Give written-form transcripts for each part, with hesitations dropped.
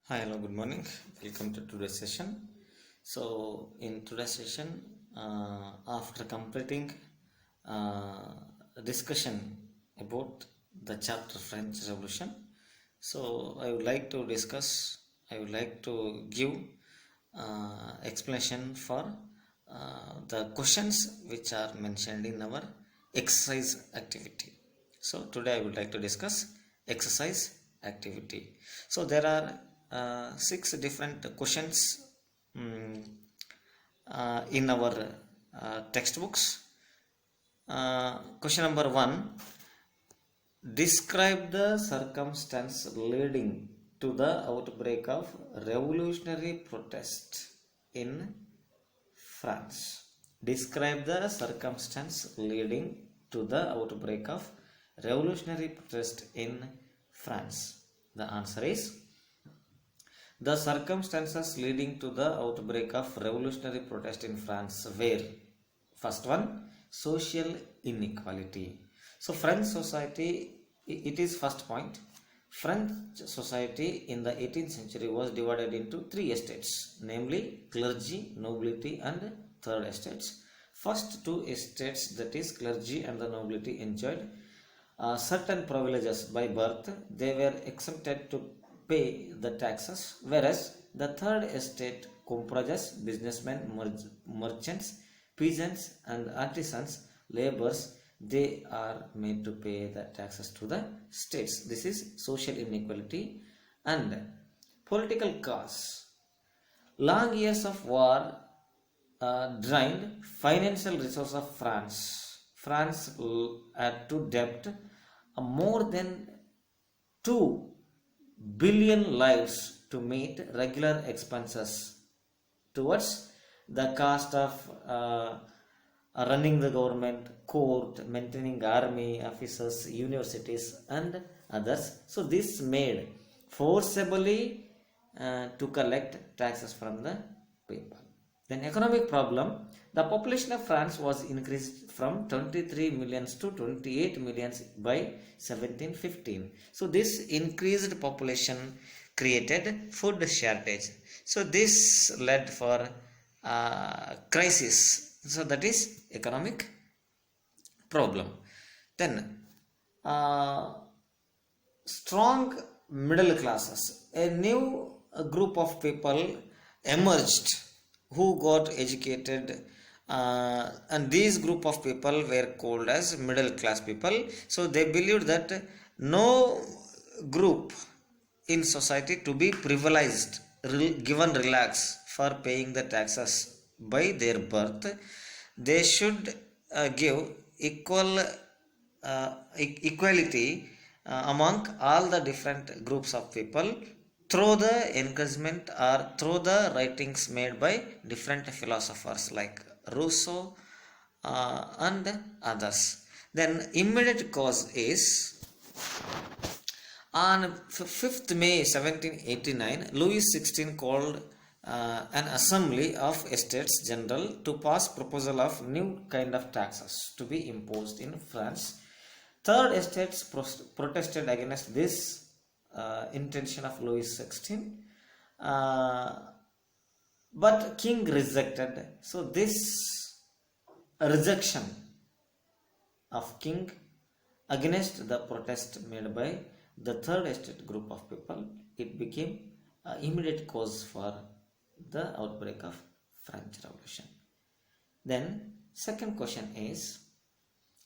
Hi, hello, good morning. Welcome to today's session. In today's session, after completing uh, a discussion about the chapter French Revolution, I would like to give explanation for the questions which are mentioned in our exercise activity. So, today I would like to discuss exercise activity. So, there are six different questions um, in our textbooks. Question number one: describe the circumstance leading to the outbreak of revolutionary protest in France. Describe the circumstance leading to the outbreak of revolutionary protest in France. The answer is the circumstances leading to the outbreak of revolutionary protest in France were: first one, social inequality. So, French society, it is first point. French society in the 18th century was divided into three estates, namely clergy, nobility, and third estates. First two estates, that is clergy and the nobility, enjoyed certain privileges by birth. They were exempted to pay the taxes, whereas the third estate comprises businessmen, merchants, peasants, and artisans, laborers. They are made to pay the taxes to the states. This is social inequality. And political cause: long years of war drained financial resources of France. France had to debt more than 2 billion lives to meet regular expenses towards the cost of running the government, court, maintaining army, officers, universities, and others. So, this made forcibly to collect taxes from the people. Then, economic problem: the population of France was increased from 23 millions to 28 millions by 1715. So, this increased population created food shortage. So, this led for crisis. So, that is economic problem. Then, strong middle classes. A new group of people emerged who got educated, and these group of people were called as middle class people. So they believed that no group in society to be privileged, given relax for paying the taxes by their birth. They should give equality among all the different groups of people through the encouragement or through the writings made by different philosophers like Rousseau and others. Then immediate cause is: on 5th May 1789, Louis XVI called an assembly of Estates General to pass proposal of new kind of taxes to be imposed in France. Third estates protested against this intention of Louis XVI, but King rejected. So this rejection of King against the protest made by the third estate group of people, it became an immediate cause for the outbreak of French Revolution. Then second question is: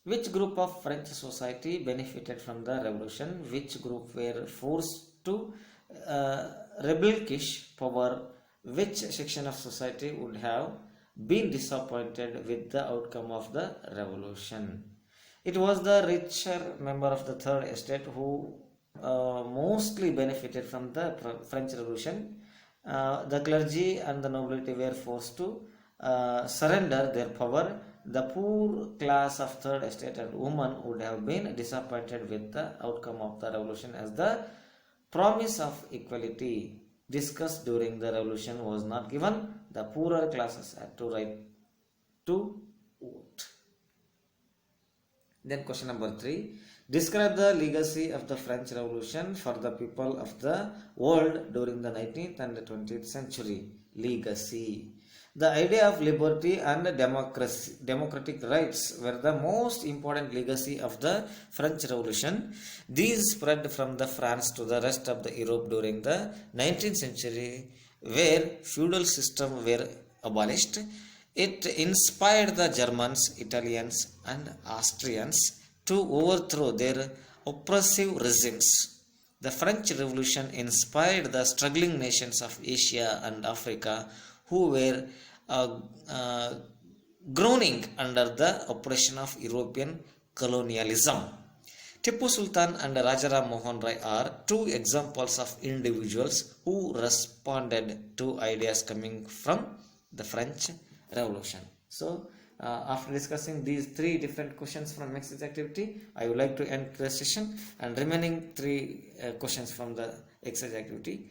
which group of French society benefited from the revolution? Which group were forced to relinquish power? Which section of society would have been disappointed with the outcome of the revolution? It was the richer member of the third estate who mostly benefited from the French Revolution. The clergy and the nobility were forced to surrender their power. The poor class of third estate and women would have been disappointed with the outcome of the revolution, as the promise of equality discussed during the revolution was not given. The poorer classes had to right to vote. Then question number 3: Describe the legacy of the French Revolution for the people of the world during the 19th and 20th century. Legacy. The idea of liberty and democracy, democratic rights were the most important legacy of the French Revolution. These spread from the France to the rest of the Europe during the 19th century, where feudal systems were abolished. It inspired the Germans, Italians, and Austrians to overthrow their oppressive regimes. The French Revolution inspired the struggling nations of Asia and Africa who were uh, uh, groaning under the oppression of European colonialism. Tipu Sultan and Rajaram Mohan Rai are two examples of individuals who responded to ideas coming from the French Revolution. So, after discussing these three different questions from exercise activity, I would like to end the session, and remaining three questions from the exercise activity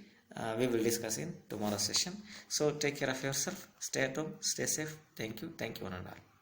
we will discuss in tomorrow's session. So take care of yourself, stay at home, stay safe. Thank you one and all.